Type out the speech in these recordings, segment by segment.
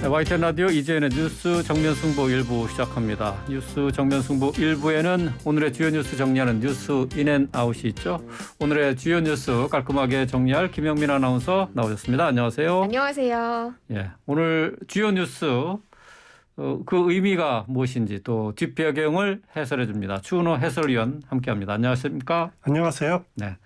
네, YTN 라디오 이재현의 뉴스 정면 승부 1부 시작합니다. 뉴스 정면 승부 1부에는 오늘의 주요 뉴스 정리하는 뉴스 인앤아웃이 있죠. 오늘의 주요 뉴스 깔끔하게 정리할 김영민 아나운서 나오셨습니다. 안녕하세요. 안녕하세요. 예, 오늘 주요 뉴스 그 의미가 무엇인지 또 뒷배경을 해설해 줍니다. 추은호 해설위원 함께합니다. 안녕하십니까? 안녕하세요. 네,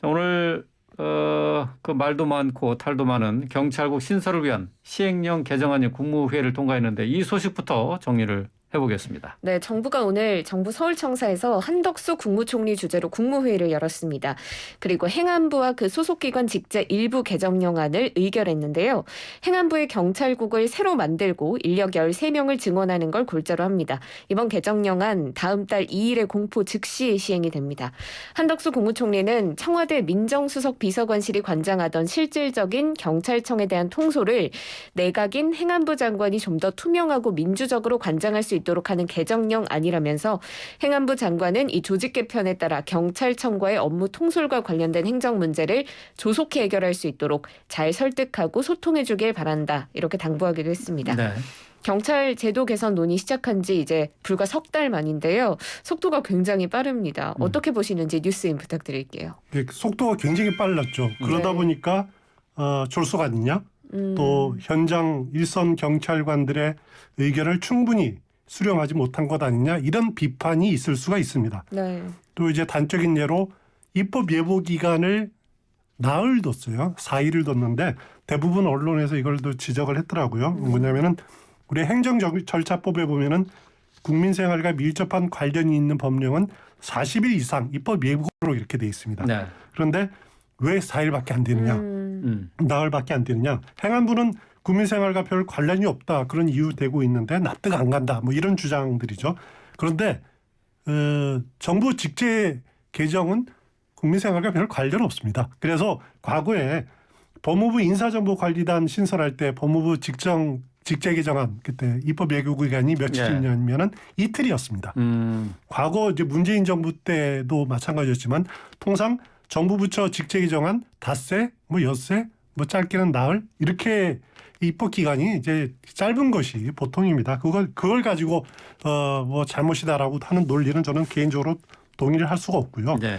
자, 오늘 그 말도 많고 탈도 많은 경찰국 신설을 위한 시행령 개정안이 국무회의를 통과했는데 이 소식부터 정리를 해보겠습니다. 네, 정부가 오늘 정부 서울청사에서 한덕수 국무총리 주재로 국무회의를 열었습니다. 그리고 행안부와 그 소속기관 직제 일부 개정령안을 의결했는데요. 행안부의 경찰국을 새로 만들고 인력 13명을 증원하는 걸 골자로 합니다. 이번 개정령안 다음 달 2일에 공포 즉시 시행이 됩니다. 한덕수 국무총리는 청와대 민정수석 비서관실이 관장하던 실질적인 경찰청에 대한 통솔을 내각인 행안부 장관이 좀 더 투명하고 민주적으로 관장할 수 있도록 하는 개정령 아니라면서 행안부 장관은 이 조직 개편에 따라 경찰청과의 업무 통솔과 관련된 행정 문제를 조속히 해결할 수 있도록 잘 설득하고 소통해 주길 바란다. 이렇게 당부하기도 했습니다. 네. 경찰 제도 개선 논의 시작한 지 이제 불과 석 달 만인데요. 속도가 굉장히 빠릅니다. 어떻게 보시는지 뉴스인 부탁드릴게요. 속도가 굉장히 빨랐죠. 그러다 네. 보니까 졸속 아니냐? 또 현장 일선 경찰관들의 의견을 충분히 수렴하지 못한 것 아니냐? 이런 비판이 있을 수가 있습니다. 네. 또 이제 단적인 예로 입법 예보 기간을 나흘 뒀어요. 4일을 뒀는데 대부분 언론에서 이걸 또 지적을 했더라고요. 뭐냐면은 우리 행정절차법에 보면은 국민생활과 밀접한 관련이 있는 법령은 40일 이상 입법 예고로 이렇게 돼 있습니다. 네. 그런데 왜 4일밖에 안 되느냐? 나흘밖에 안 되느냐? 행안부는 국민생활과 별 관련이 없다. 그런 이유 대고 있는데 납득 안 간다. 뭐 이런 주장들이죠. 그런데 정부 직제 개정은 국민생활과 별 관련 없습니다. 그래서 과거에 법무부 인사정보관리단 신설할 때 법무부 직제 개정안 그때 입법 예고 기간이 며칠이냐면은 이틀이었습니다. 과거 이제 문재인 정부 때도 마찬가지였지만 통상 정부 부처 직제 개정안 닷새, 뭐 엿새, 뭐 짧게는 나흘 이렇게 입법 기간이 이제 짧은 것이 보통입니다. 그걸 가지고 뭐 잘못이다라고 하는 논리는 저는 개인적으로 동의를 할 수가 없고요. 네.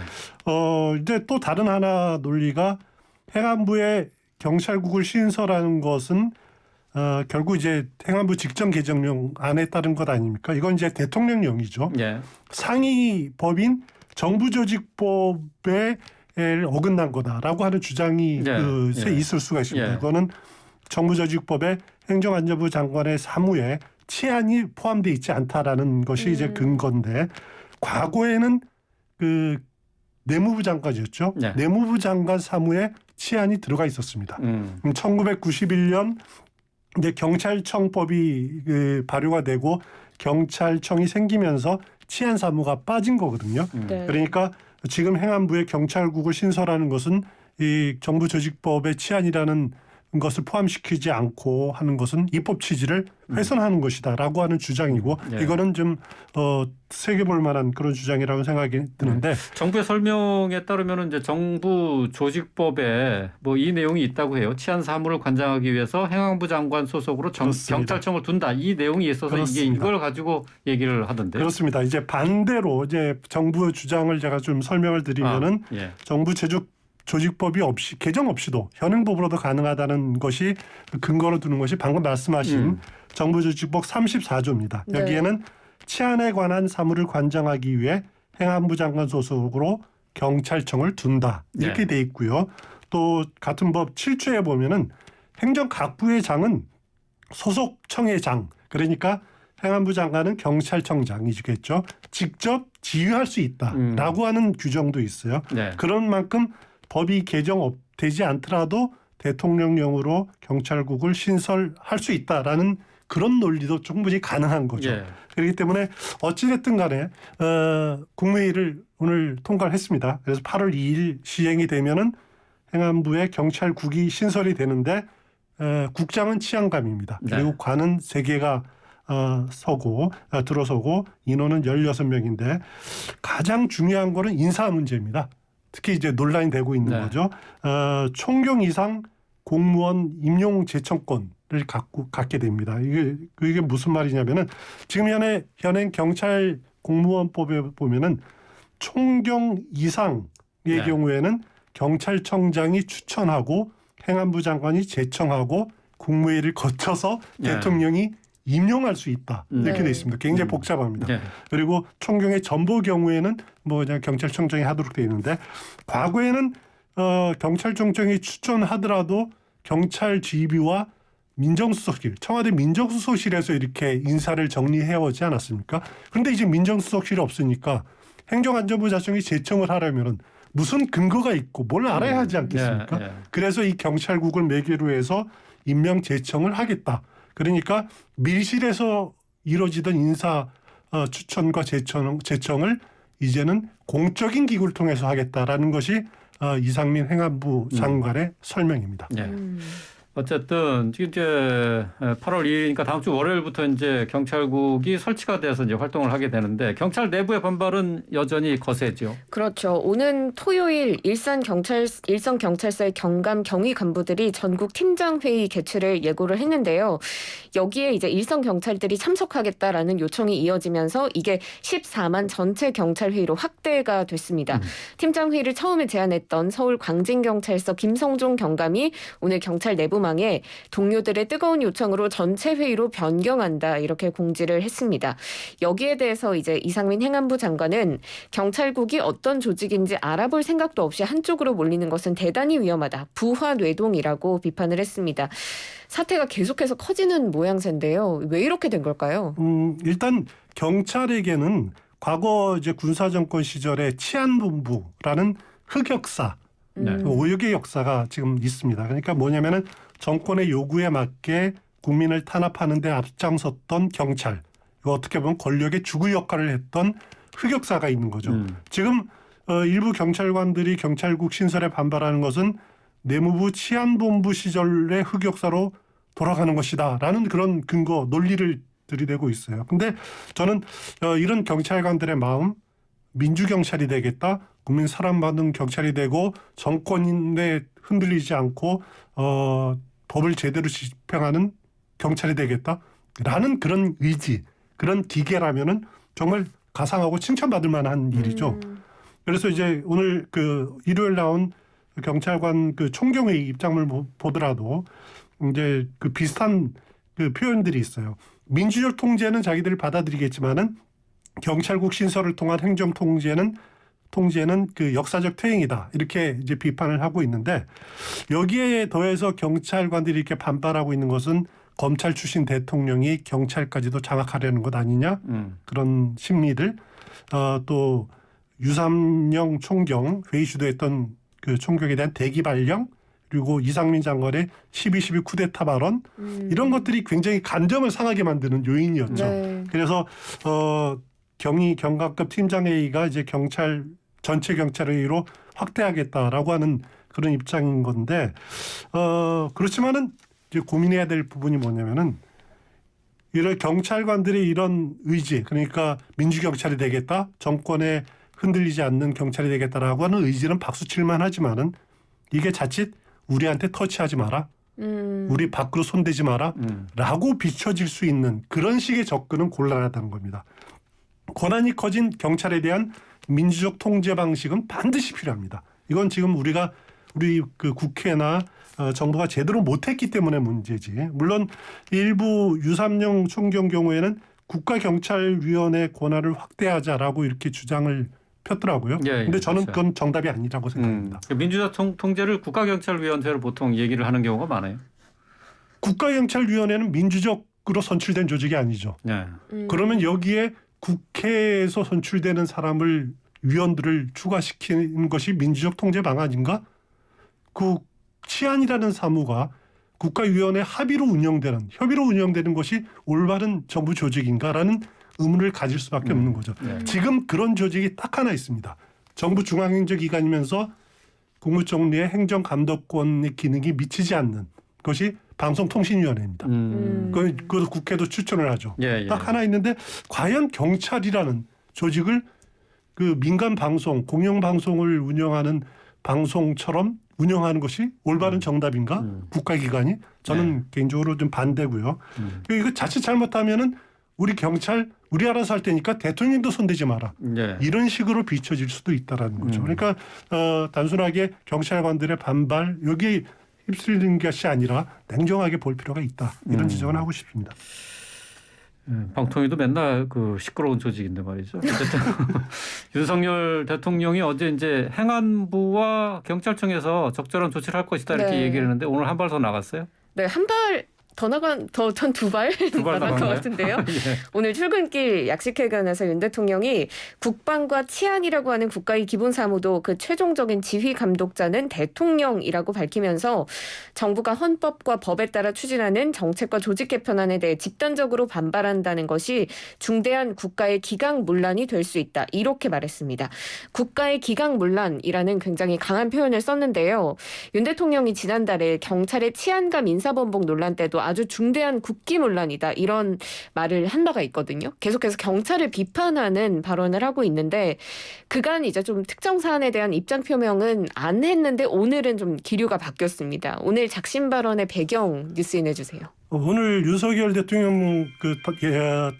이제 또 다른 하나 논리가 행안부의 경찰국을 신설하는 것은 결국 이제 행안부 직전 개정령 안에 따른 것 아닙니까? 이건 이제 대통령령이죠. 네. 상위 법인 정부조직법에 어긋난 거다라고 하는 주장이 있을 수가 있습니다. 이거는 정부조직법에 행정안전부 장관의 사무에 치안이 포함되어 있지 않다라는 것이 이제 근거인데 과거에는 그 내무부 장관이었죠. 네. 내무부 장관 사무에 치안이 들어가 있었습니다. 1991년 이제 경찰청법이 발효가 되고 경찰청이 생기면서 치안 사무가 빠진 거거든요. 네. 그러니까 지금 행안부의 경찰국을 신설하는 것은 이 정부조직법의 치안이라는 것을 포함시키지 않고 하는 것은 입법 취지를 훼손하는 것이다라고 하는 주장이고 이거는 좀 새겨볼 만한 그런 주장이라고 생각이 드는데 정부의 설명에 따르면 이제 정부 조직법에 뭐 이 내용이 있다고 해요. 치안 사무를 관장하기 위해서 행안부 장관 소속으로 경찰청을 둔다. 이 내용이 있어서 그렇습니다. 이게 이걸 가지고 얘기를 하던데요. 그렇습니다. 이제 반대로 이제 정부 주장을 제가 좀 설명을 드리면은 정부 조직법이 없이 개정 없이도 현행법으로도 가능하다는 것이 근거로 두는 것이 방금 말씀하신 정부조직법 34조입니다. 네. 여기에는 치안에 관한 사무를 관장하기 위해 행안부 장관 소속으로 경찰청을 둔다 이렇게 돼 있고요. 또 같은 법 7조에 보면은 행정각부의 장은 소속청의 장 그러니까 행안부 장관은 경찰청장이겠죠. 직접 지휘할 수 있다라고 하는 규정도 있어요. 네. 그런 만큼 법이 개정되지 않더라도 대통령령으로 경찰국을 신설할 수 있다라는 그런 논리도 충분히 가능한 거죠. 그렇기 때문에 어찌됐든 간에 국무회의를 오늘 통과를 했습니다. 그래서 8월 2일 시행이 되면은 행안부의 경찰국이 신설이 되는데 국장은 치안감입니다. 그리고 관은 3개가 들어서고 인원은 16명인데 가장 중요한 거는 인사 문제입니다. 특히 이제 논란이 되고 있는 거죠. 총경 이상 공무원 임용 제청권 갖게 됩니다. 이게 무슨 말이냐면은 지금 현행 경찰 공무원법에 보면은 총경 이상의 네. 경우에는 경찰청장이 추천하고 행안부 장관이 제청하고 국무회의를 거쳐서 네. 대통령이 임용할 수 있다. 이렇게 네. 돼 있습니다. 굉장히 복잡합니다. 네. 그리고 총경의 전보 경우에는 뭐 그냥 경찰청장이 하도록 돼 있는데 과거에는 경찰청장이 추천하더라도 경찰 지휘부와 민정수석실, 청와대 민정수석실에서 이렇게 인사를 정리해 오지 않았습니까? 그런데 이제 민정수석실이 없으니까 행정안전부 자청이 제청을 하려면은 무슨 근거가 있고 뭘 알아야 하지 않겠습니까? 그래서 이 경찰국을 매개로 해서 임명 제청을 하겠다. 그러니까 밀실에서 이루어지던 인사 추천과 제청을 이제는 공적인 기구를 통해서 하겠다라는 것이 이상민 행안부 장관의 설명입니다. 네. 어쨌든 지금 이제 8월 2일이니까 다음 주 월요일부터 이제 경찰국이 설치가 돼서 이제 활동을 하게 되는데 경찰 내부의 반발은 여전히 거세죠. 그렇죠. 오는 토요일 일선 경찰서의 경감 경위 간부들이 전국 팀장 회의 개최를 예고를 했는데요. 여기에 이제 일선 경찰들이 참석하겠다라는 요청이 이어지면서 이게 14만 전체 경찰 회의로 확대가 됐습니다. 팀장 회의를 처음에 제안했던 서울 광진경찰서 김성종 경감이 오늘 경찰 내부망에 동료들의 뜨거운 요청으로 전체 회의로 변경한다 이렇게 공지를 했습니다. 여기에 대해서 이제 이상민 행안부 장관은 경찰국이 어떤 조직인지 알아볼 생각도 없이 한쪽으로 몰리는 것은 대단히 위험하다. 부화뇌동이라고 비판을 했습니다. 사태가 계속해서 커지는 모양새인데요. 왜 이렇게 된 걸까요? 일단 경찰에게는 과거 이제 군사정권 시절에 치안본부라는 흑역사, 오역의 역사가 지금 있습니다. 그러니까 뭐냐면은 정권의 요구에 맞게 국민을 탄압하는 데 앞장섰던 경찰, 어떻게 보면 권력의 주구 역할을 했던 흑역사가 있는 거죠. 지금 일부 경찰관들이 경찰국 신설에 반발하는 것은 내무부 치안본부 시절의 흑역사로 돌아가는 것이다라는 그런 근거, 논리를 들이대고 있어요. 근데 저는 이런 경찰관들의 마음, 민주경찰이 되겠다, 국민 사랑받는 경찰이 되고 정권에 흔들리지 않고 법을 제대로 집행하는 경찰이 되겠다라는 그런 의지, 그런 기계라면은 정말 가상하고 칭찬받을 만한 일이죠. 그래서 이제 오늘 일요일 나온 경찰관 총경회의 입장을 보더라도 이제 비슷한 표현들이 있어요. 민주적 통제는 자기들이 받아들이겠지만은 경찰국 신설을 통한 행정 통제는 역사적 퇴행이다. 이렇게 이제 비판을 하고 있는데 여기에 더해서 경찰관들이 이렇게 반발하고 있는 것은 검찰 출신 대통령이 경찰까지도 장악하려는 것 아니냐 그런 심리들 또 유삼영 총경 회의 주도했던 총경에 대한 대기 발령 그리고 이상민 장관의 12.12 쿠데타 발언 이런 것들이 굉장히 간점을 상하게 만드는 요인이었죠. 네. 그래서 경감급 팀장회의가 이제 전체 경찰회의로 확대하겠다라고 하는 그런 입장인 건데 그렇지만은 이제 고민해야 될 부분이 뭐냐면은 이런 경찰관들의 이런 의지, 그러니까 민주경찰이 되겠다, 정권에 흔들리지 않는 경찰이 되겠다라고 하는 의지는 박수칠만 하지만은 이게 자칫 우리한테 터치하지 마라, 우리 밖으로 손대지 마라 라고 비춰질 수 있는 그런 식의 접근은 곤란하다는 겁니다. 권한이 커진 경찰에 대한 민주적 통제 방식은 반드시 필요합니다. 이건 지금 우리 국회나 정부가 제대로 못했기 때문에 문제지. 물론 일부 유삼영 총경 경우에는 국가경찰위원회 권한을 확대하자라고 이렇게 주장을 폈더라고요. 근데 저는 그건 정답이 아니라고 생각합니다. 민주적 통제를 국가경찰위원회로 보통 얘기를 하는 경우가 많아요. 국가경찰위원회는 민주적으로 선출된 조직이 아니죠. 그러면 여기에 국회에서 선출되는 위원들을 추가시키는 것이 민주적 통제 방안인가? 치안이라는 사무가 국가위원회 협의로 운영되는 것이 올바른 정부 조직인가라는 의문을 가질 수밖에 없는 거죠. 지금 그런 조직이 딱 하나 있습니다. 정부 중앙행정기관이면서 국무총리의 행정감독권의 기능이 미치지 않는 것이 방송통신위원회입니다. 그 국회도 추천을 하죠. 딱 하나 있는데 과연 경찰이라는 조직을 민간 방송, 공영 방송을 운영하는 방송처럼 운영하는 것이 올바른 정답인가? 국가기관이 저는 개인적으로 좀 반대고요. 이거 자칫 잘못하면은 우리 경찰 우리 알아서 할 테니까 대통령도 손대지 마라. 이런 식으로 비춰질 수도 있다라는 거죠. 그러니까 단순하게 경찰관들의 반발 여기 휩쓸리는 것이 아니라 냉정하게 볼 필요가 있다. 이런 지적을 하고 싶습니다. 방통위도 맨날 그 시끄러운 조직인데 말이죠. 어쨌든 윤석열 대통령이 어제 이제 행안부와 경찰청에서 적절한 조치를 할 것이다 이렇게 네. 얘기를 했는데 오늘 한 발 더 나갔어요? 네, 한 발 더 나간 전 두 발 나간 것 같은데요. 예. 오늘 출근길 약식회견에서 윤 대통령이 국방과 치안이라고 하는 국가의 기본 사무도 그 최종적인 지휘 감독자는 대통령이라고 밝히면서 정부가 헌법과 법에 따라 추진하는 정책과 조직 개편안에 대해 집단적으로 반발한다는 것이 중대한 국가의 기강문란이 될 수 있다. 이렇게 말했습니다. 국가의 기강문란이라는 굉장히 강한 표현을 썼는데요. 윤 대통령이 지난달에 경찰의 치안과 민사범복 논란 때도 아주 중대한 국기문란이다 이런 말을 한 바가 있거든요. 계속해서 경찰을 비판하는 발언을 하고 있는데 그간 이제 좀 특정 사안에 대한 입장 표명은 안 했는데 오늘은 좀 기류가 바뀌었습니다. 오늘 작심 발언의 배경 뉴스인해 주세요. 오늘 윤석열 대통령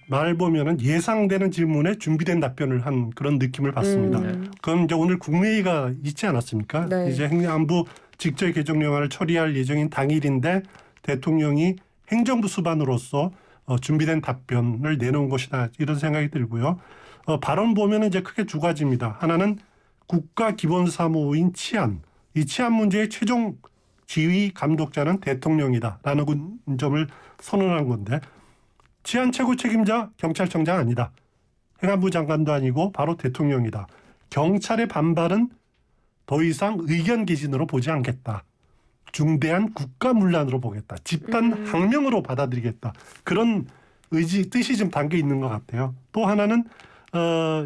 말 보면은 예상되는 질문에 준비된 답변을 한 그런 느낌을 받습니다. 그건 이제 오늘 국무회의가 있지 않았습니까? 네. 이제 행안부 직접 개정령안을 처리할 예정인 당일인데 대통령이 행정부 수반으로서 준비된 답변을 내놓은 것이다 이런 생각이 들고요. 발언 보면은 이제 크게 두 가지입니다. 하나는 국가 기본 사무인 치안, 이 치안 문제의 최종 지휘 감독자는 대통령이다라는 점을 선언한 건데 치안 최고 책임자 경찰청장 아니다. 행안부 장관도 아니고 바로 대통령이다. 경찰의 반발은 더 이상 의견 개진으로 보지 않겠다. 중대한 국가문란으로 보겠다. 집단 항명으로 받아들이겠다. 그런 뜻이 좀 담겨 있는 것 같아요. 또 하나는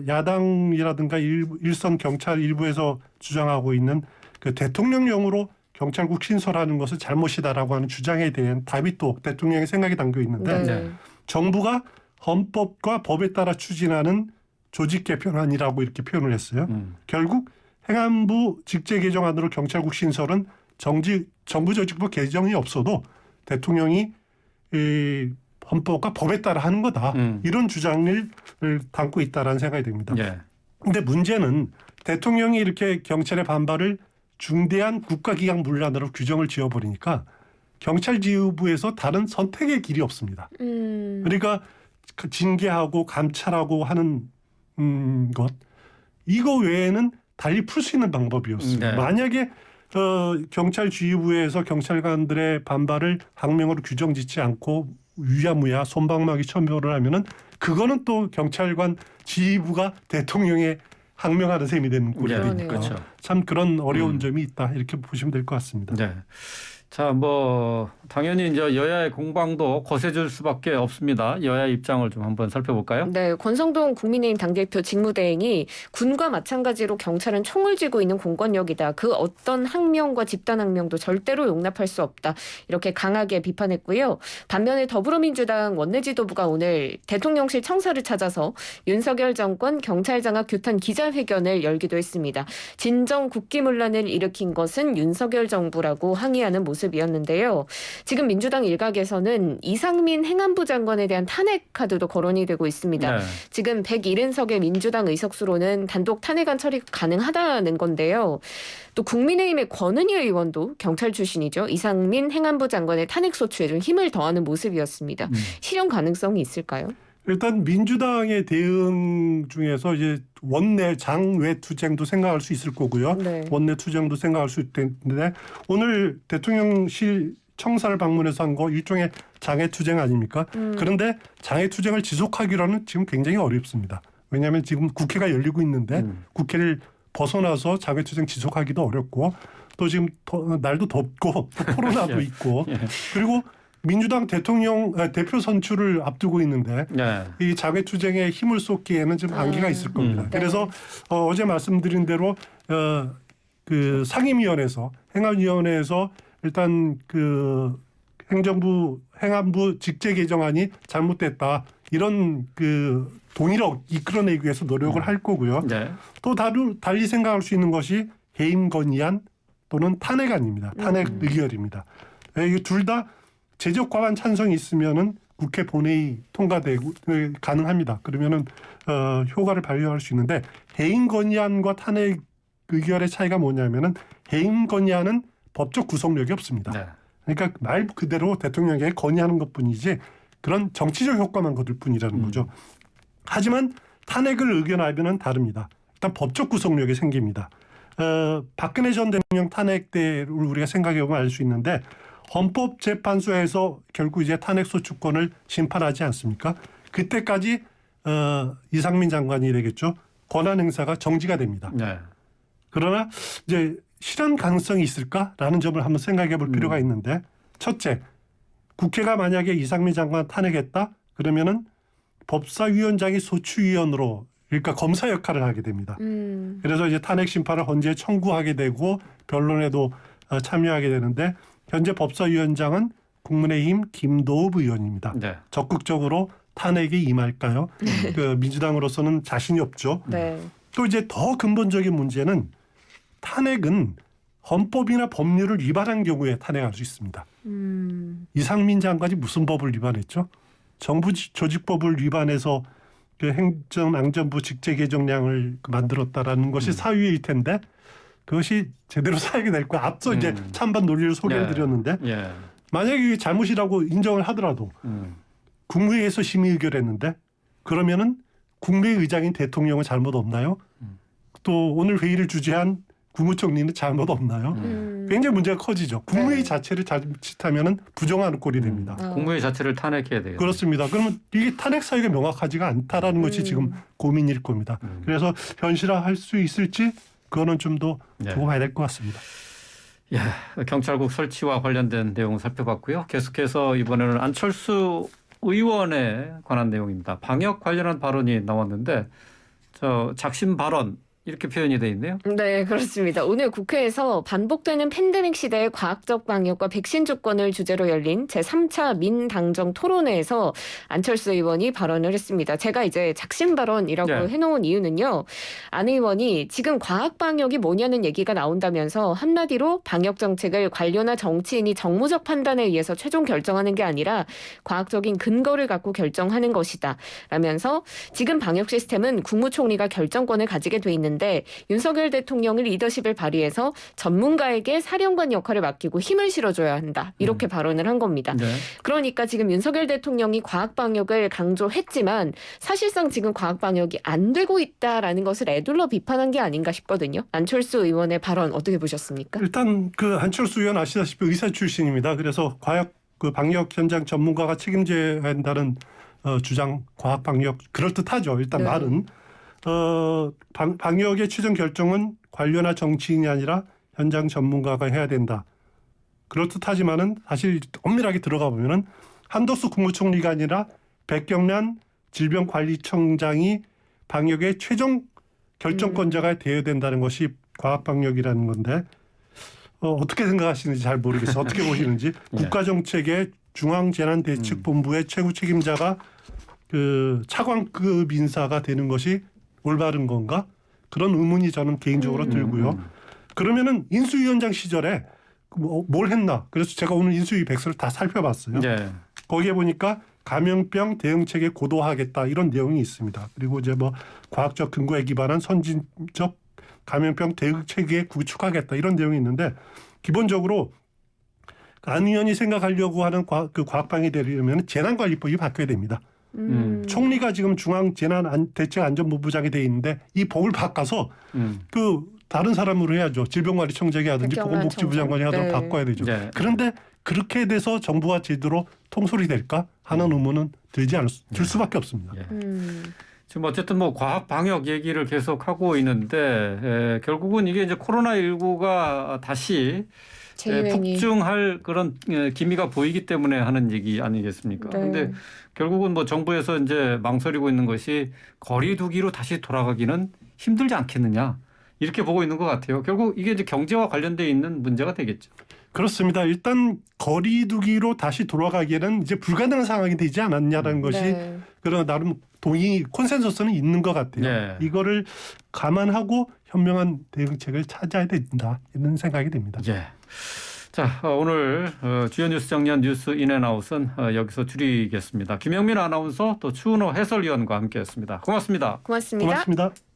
야당이라든가 일선 경찰 일부에서 주장하고 있는 그 대통령령으로 경찰국 신설하는 것은 잘못이다라고 하는 주장에 대한 답이 또 대통령의 생각이 담겨 있는데 네. 정부가 헌법과 법에 따라 추진하는 조직 개편안이라고 이렇게 표현을 했어요. 결국 행안부 직제 개정안으로 경찰국 신설은 정부 조직부 개정이 없어도 대통령이 헌법과 법에 따라 하는 거다. 이런 주장을 담고 있다라는 생각이 듭니다. 그런데 문제는 대통령이 이렇게 경찰의 반발을 중대한 국가기강 문란으로 규정을 지어버리니까 경찰 지휘부에서 다른 선택의 길이 없습니다. 그러니까 징계하고 감찰하고 하는 것 이거 외에는 달리 풀 수 있는 방법이었습니다. 만약에 경찰 지휘부에서 경찰관들의 반발을 항명으로 규정짓지 않고 유야무야 솜방망이 처벌을 하면은 그거는 또 경찰관 지휘부가 대통령의 항명하는 셈이 되는 꼴이 되니까 그렇죠. 참 그런 어려운 점이 있다 이렇게 보시면 될 것 같습니다. 네. 자, 뭐 당연히 이제 여야의 공방도 거세질 수밖에 없습니다. 여야 입장을 좀 한번 살펴볼까요? 네, 권성동 국민의힘 당대표 직무대행이 군과 마찬가지로 경찰은 총을 쥐고 있는 공권력이다. 그 어떤 항명과 집단 항명도 절대로 용납할 수 없다. 이렇게 강하게 비판했고요. 반면에 더불어민주당 원내지도부가 오늘 대통령실 청사를 찾아서 윤석열 정권 경찰 장악 규탄 기자회견을 열기도 했습니다. 진정 국기문란을 일으킨 것은 윤석열 정부라고 항의하는 모습이었는데요. 지금 민주당 일각에서는 이상민 행안부 장관에 대한 탄핵 카드도 거론이 되고 있습니다. 네. 지금 170석의 민주당 의석수로는 단독 탄핵안 처리 가능하다는 건데요. 또 국민의힘의 권은희 의원도 경찰 출신이죠. 이상민 행안부 장관의 탄핵 소추에 좀 힘을 더하는 모습이었습니다. 실현 가능성이 있을까요? 일단 민주당의 대응 중에서 이제 원내 장외 투쟁도 생각할 수 있을 거고요. 네. 원내 투쟁도 생각할 수 있을 텐데 오늘 대통령실 청사를 방문해서 한 거 일종의 장외 투쟁 아닙니까? 그런데 장외 투쟁을 지속하기로는 지금 굉장히 어렵습니다. 왜냐하면 지금 국회가 열리고 있는데 국회를 벗어나서 장외 투쟁 지속하기도 어렵고 또 지금 날도 덥고 또 코로나도 있고 그리고 민주당 대표 선출을 앞두고 있는데 이 장외 투쟁에 힘을 쏟기에는 좀 한계가 있을 겁니다. 그래서 어제 말씀드린 대로 그 상임위원회에서 행안위원회에서 일단 그 행안부 직제 개정안이 잘못됐다 이런 그 동의를 이끌어내기 위해서 노력을 할 거고요. 또 달리 생각할 수 있는 것이 해임 건의안 또는 탄핵안입니다. 탄핵 의결입니다. 이게 둘 다 제적 과반 찬성이 있으면은 국회 본회의 통과되고 가능합니다. 그러면은 효과를 발휘할 수 있는데 해임 건의안과 탄핵 의결의 차이가 뭐냐면은 해임 건의안은 법적 구속력이 없습니다. 네. 그러니까 말 그대로 대통령에게 건의하는 것뿐이지 그런 정치적 효과만 거둘 뿐이라는 거죠. 하지만 탄핵을 의견하면은 다릅니다. 일단 법적 구속력이 생깁니다. 박근혜 전 대통령 탄핵 때를 우리가 생각해 보면 알 수 있는데 헌법재판소에서 결국 이제 탄핵 소추권을 심판하지 않습니까? 그때까지 이상민 장관이 되겠죠. 권한 행사가 정지가 됩니다. 네. 그러나 이제 실현 가능성이 있을까라는 점을 한번 생각해 볼 필요가 있는데 첫째, 국회가 만약에 이상민 장관 탄핵했다 그러면은 법사위원장이 소추위원으로 그러니까 검사 역할을 하게 됩니다. 그래서 이제 탄핵 심판을 헌재에 청구하게 되고 변론에도 참여하게 되는데 현재 법사위원장은 국민의힘 김도읍 의원입니다. 네. 적극적으로 탄핵에 임할까요? 그 민주당으로서는 자신이 없죠. 네. 또 이제 더 근본적인 문제는 탄핵은 헌법이나 법률을 위반한 경우에 탄핵할 수 있습니다. 이상민 장관이 무슨 법을 위반했죠? 정부 조직법을 위반해서 그 행정안전부 직제 개정량을 만들었다라는 것이 사유일 텐데 그것이 제대로 사용이 될 거야. 앞서 이제 찬반 논리를 소개해 드렸는데 만약에 이게 잘못이라고 인정을 하더라도 국무회의에서 심의 의결했는데 그러면은 국무회의장인 대통령은 잘못 없나요? 또 오늘 회의를 주재한 국무총리는 잘못 없나요? 굉장히 문제가 커지죠. 국무회의 자체를 자칫하면은 부정하는 꼴이 됩니다. 국무회의 자체를 탄핵해야 돼요. 그렇습니다. 그러면 이게 탄핵 사유가 명확하지가 않다라는 것이 지금 고민일 겁니다. 그래서 현실화할 수 있을지 그거는 좀 더 두고 봐야 될 것 같습니다. 예, 경찰국 설치와 관련된 내용 살펴봤고요. 계속해서 이번에는 안철수 의원에 관한 내용입니다. 방역 관련한 발언이 나왔는데 작심 발언 이렇게 표현이 돼 있네요. 네, 그렇습니다. 오늘 국회에서 반복되는 팬데믹 시대의 과학적 방역과 백신 주권을 주제로 열린 제3차 민당정 토론회에서 안철수 의원이 발언을 했습니다. 제가 이제 작심 발언이라고 해놓은 이유는요. 안 의원이 지금 과학 방역이 뭐냐는 얘기가 나온다면서 한마디로 방역 정책을 관료나 정치인이 정무적 판단에 의해서 최종 결정하는 게 아니라 과학적인 근거를 갖고 결정하는 것이다. 라면서 지금 방역 시스템은 국무총리가 결정권을 가지게 돼 있는 데 윤석열 대통령의 리더십을 발휘해서 전문가에게 사령관 역할을 맡기고 힘을 실어줘야 한다. 이렇게 발언을 한 겁니다. 네. 그러니까 지금 윤석열 대통령이 과학방역을 강조했지만 사실상 지금 과학방역이 안 되고 있다라는 것을 애둘러 비판한 게 아닌가 싶거든요. 안철수 의원의 발언 어떻게 보셨습니까? 일단 그 안철수 의원 아시다시피 의사 출신입니다. 그래서 방역 현장 전문가가 책임져야 한다는 주장, 과학 방역 그럴듯하죠. 일단 말은. 방역의 최종 결정은 관료나 정치인이 아니라 현장 전문가가 해야 된다. 그렇듯하지만은 사실 엄밀하게 들어가 보면은 한덕수 국무총리가 아니라 백경란 질병관리청장이 방역의 최종 결정권자가 되어야 된다는 것이 과학 방역이라는 건데 어떻게 생각하시는지 잘 모르겠어요. 어떻게 보시는지 국가정책의 중앙재난대책본부의 최고 책임자가 그 차관급 인사가 되는 것이 올바른 건가? 그런 의문이 저는 개인적으로 들고요. 그러면은 인수위원장 시절에 뭘 했나? 그래서 제가 오늘 인수위 백서를 다 살펴봤어요. 네. 거기에 보니까 감염병 대응체계 고도화하겠다 이런 내용이 있습니다. 그리고 이제 뭐 과학적 근거에 기반한 선진적 감염병 대응체계 구축하겠다 이런 내용이 있는데 기본적으로 안 의원이 생각하려고 하는 과학방이 되려면 재난관리법이 바뀌어야 됩니다. 총리가 지금 중앙재난대책안전본부장이 돼 있는데 이 법을 바꿔서 그 다른 사람으로 해야죠. 질병관리청장이 하든지 보건복지부 장관이 하든지 바꿔야 되죠. 네. 그런데 그렇게 돼서 정부가 제대로 통솔이 될까 하는 의문은 들 수밖에 없습니다. 지금 어쨌든 뭐 과학 방역 얘기를 계속 하고 있는데 결국은 이게 이제 코로나19가 다시 폭증할 그런 기미가 보이기 때문에 하는 얘기 아니겠습니까? 그런데 결국은 뭐 정부에서 이제 망설이고 있는 것이 거리 두기로 다시 돌아가기는 힘들지 않겠느냐 이렇게 보고 있는 것 같아요. 결국 이게 이제 경제와 관련돼 있는 문제가 되겠죠. 그렇습니다. 일단 거리 두기로 다시 돌아가기에는 이제 불가능한 상황이 되지 않았냐라는 것이 그런 나름 콘센서스는 있는 것 같아요. 이거를 감안하고 현명한 대응책을 찾아야 된다 이런 생각이 듭니다. 예. 자, 오늘 주요 뉴스 정리한 뉴스 인앤아웃은 여기서 줄이겠습니다. 김영민 아나운서 또 추은호 해설위원과 함께했습니다. 고맙습니다. 고맙습니다. 고맙습니다.